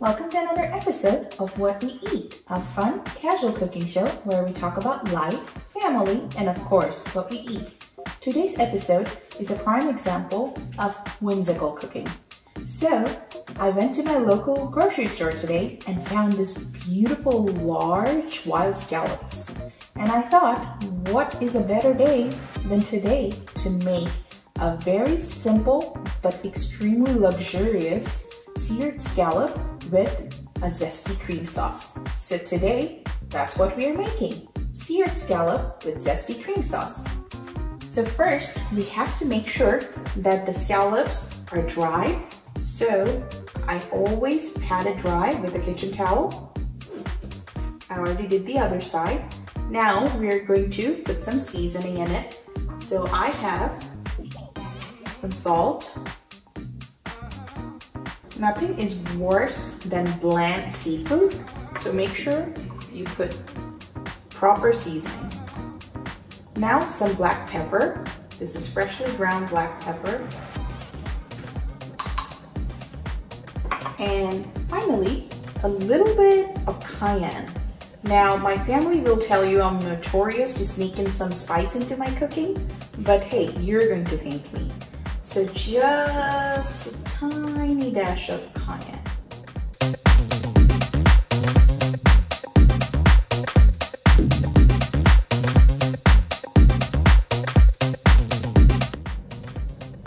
Welcome to another episode of What We Eat, a fun, casual cooking show where we talk about life, family, and of course, what we eat. Today's episode is a prime example of whimsical cooking. So, I went to my local grocery store today and found this beautiful large wild scallops. And I thought, what is a better day than today to make a very simple but extremely luxurious seared scallop with a zesty cream sauce. So today, that's what we are making. Seared scallop with zesty cream sauce. So first, we have to make sure that the scallops are dry. So I always pat it dry with a kitchen towel. I already did the other side. Now we're going to put some seasoning in it. So I have some salt. Nothing is worse than bland seafood, so make sure you put proper seasoning. Now some black pepper. This is freshly ground black pepper. And finally, a little bit of cayenne. Now, my family will tell you I'm notorious to sneak in some spice into my cooking, but hey, you're going to thank me. So just a tiny dash of cayenne.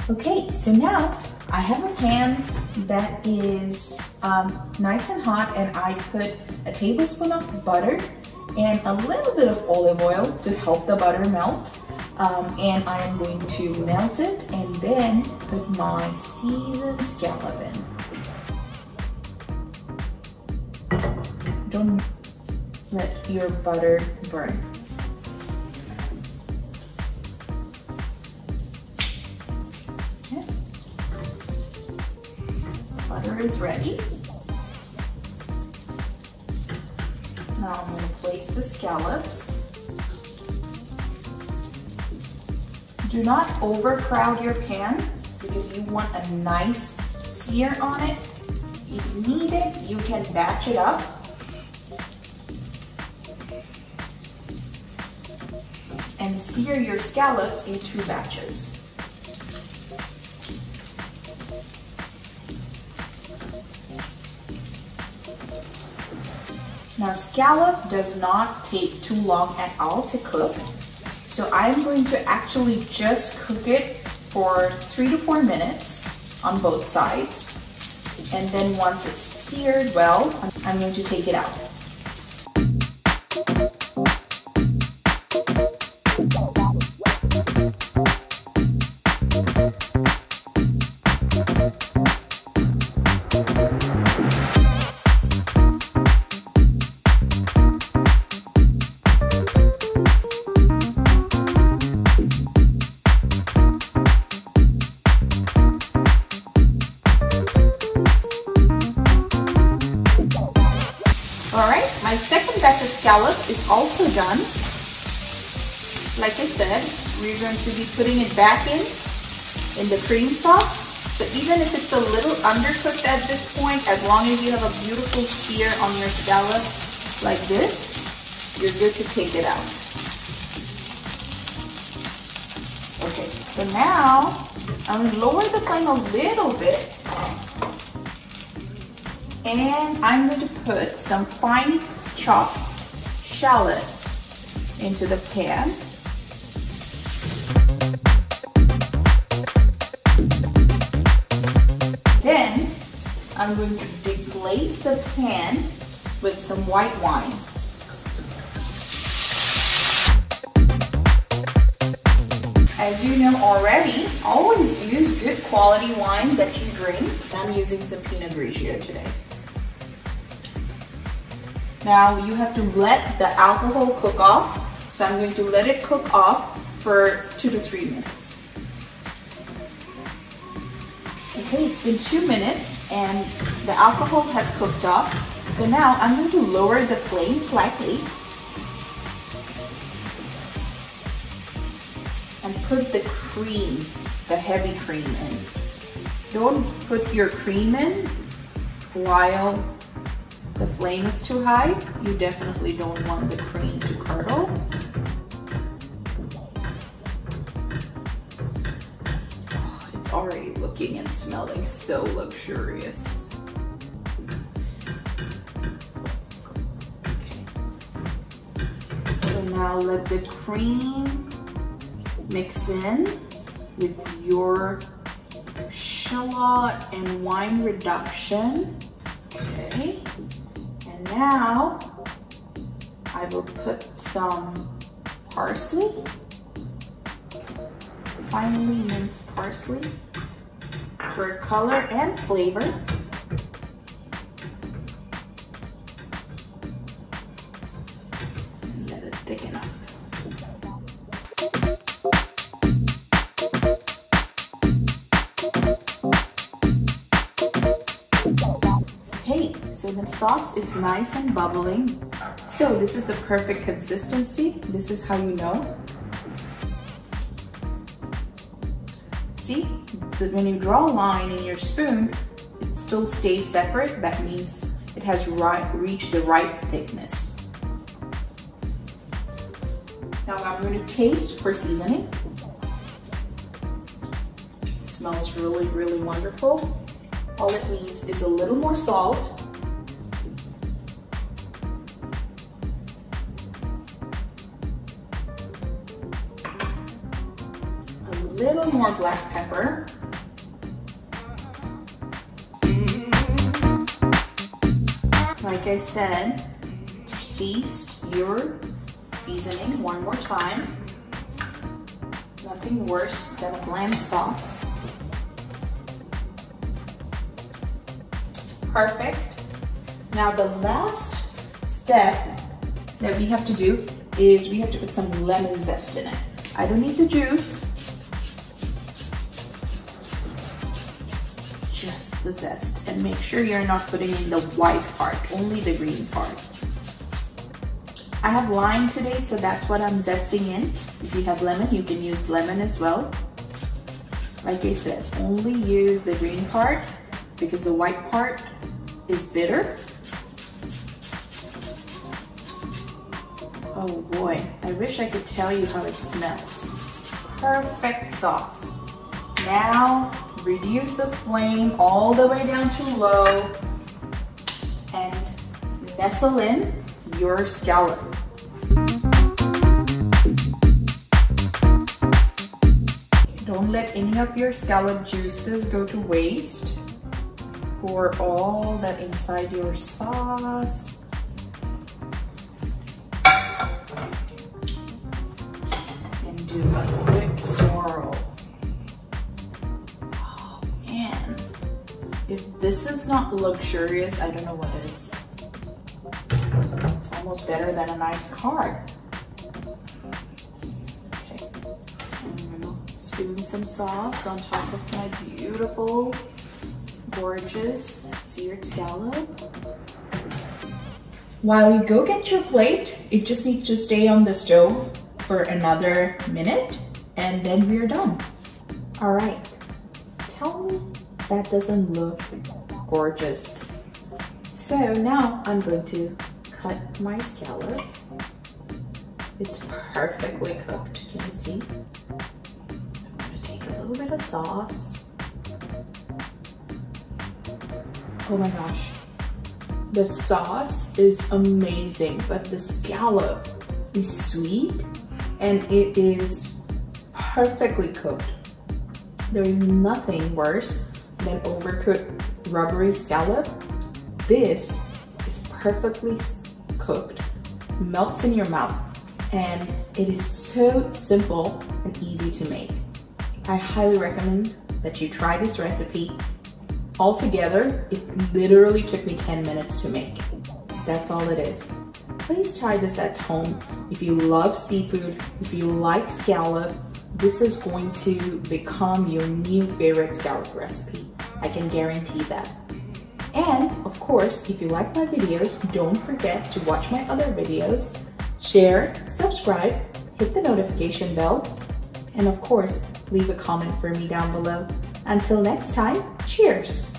Okay, so now I have a pan that is nice and hot, and I put a tablespoon of butter and a little bit of olive oil to help the butter melt. And I am going to melt it and then put my seasoned scallop in. Don't let your butter burn. Okay. Butter is ready. Now I'm going to place the scallops. Do not overcrowd your pan because you want a nice sear on it. If needed, you can batch it up. And sear your scallops in 2 batches. Now, scallop does not take too long at all to cook. So I'm going to actually just cook it for 3 to 4 minutes on both sides. And then once it's seared well, I'm going to take it out. Alright, my second batch of scallop is also done. Like I said, we're going to be putting it back in the cream sauce. So even if it's a little undercooked at this point, as long as you have a beautiful sear on your scallop like this, you're good to take it out. Okay, so now I'm going to lower the flame a little bit. And I'm going to put some fine chopped shallot into the pan. Then I'm going to deglaze the pan with some white wine. As you know already, always use good quality wine that you drink. I'm using some Pinot Grigio today. Now you have to let the alcohol cook off. So I'm going to let it cook off for 2 to 3 minutes. Okay, it's been 2 minutes and the alcohol has cooked off. So now I'm going to lower the flame slightly and put the cream, the heavy cream in. Don't put your cream in while the flame is too high, you definitely don't want the cream to curdle. Oh, it's already looking and smelling so luxurious. Okay. So now let the cream mix in with your shallot and wine reduction. Okay, and now I will put some parsley, finely minced parsley for color and flavor. And let it thicken up. Okay, so the sauce is nice and bubbling. So this is the perfect consistency. This is how you know. See, when you draw a line in your spoon, it still stays separate. That means it has reached the right thickness. Now I'm going to taste for seasoning. It smells really, really wonderful. All it needs is a little more salt. A little more black pepper. Like I said, taste your seasoning one more time. Nothing worse than a bland sauce. Perfect. Now the last step that we have to do is we have to put some lemon zest in it. I don't need the juice, just the zest. And make sure you're not putting in the white part, only the green part. I have lime today, so that's what I'm zesting in. If you have lemon, you can use lemon as well. Like I said, only use the green part because the white part is bitter. Oh boy, I wish I could tell you how it smells. Perfect sauce. Now reduce the flame all the way down to low and nestle in your scallop. Don't let any of your scallop juices go to waste. Pour all that inside your sauce. And do a quick swirl. Oh man, if this is not luxurious, I don't know what is. It's almost better than a nice card. Okay, I'm gonna spoon some sauce on top of my beautiful, gorgeous seared scallop. While you go get your plate, it just needs to stay on the stove for another minute and then we're done. All right, tell me that doesn't look gorgeous. So now I'm going to cut my scallop. It's perfectly cooked, can you see? I'm gonna take a little bit of sauce. Oh my gosh, the sauce is amazing, but the scallop is sweet and it is perfectly cooked. There is nothing worse than overcooked rubbery scallop. This is perfectly cooked, melts in your mouth, and it is so simple and easy to make. I highly recommend that you try this recipe. Altogether, it literally took me 10 minutes to make. That's all it is. Please try this at home. If you love seafood, if you like scallop, this is going to become your new favorite scallop recipe. I can guarantee that. And of course, if you like my videos, don't forget to watch my other videos, share, subscribe, hit the notification bell, and of course, leave a comment for me down below. Until next time, cheers!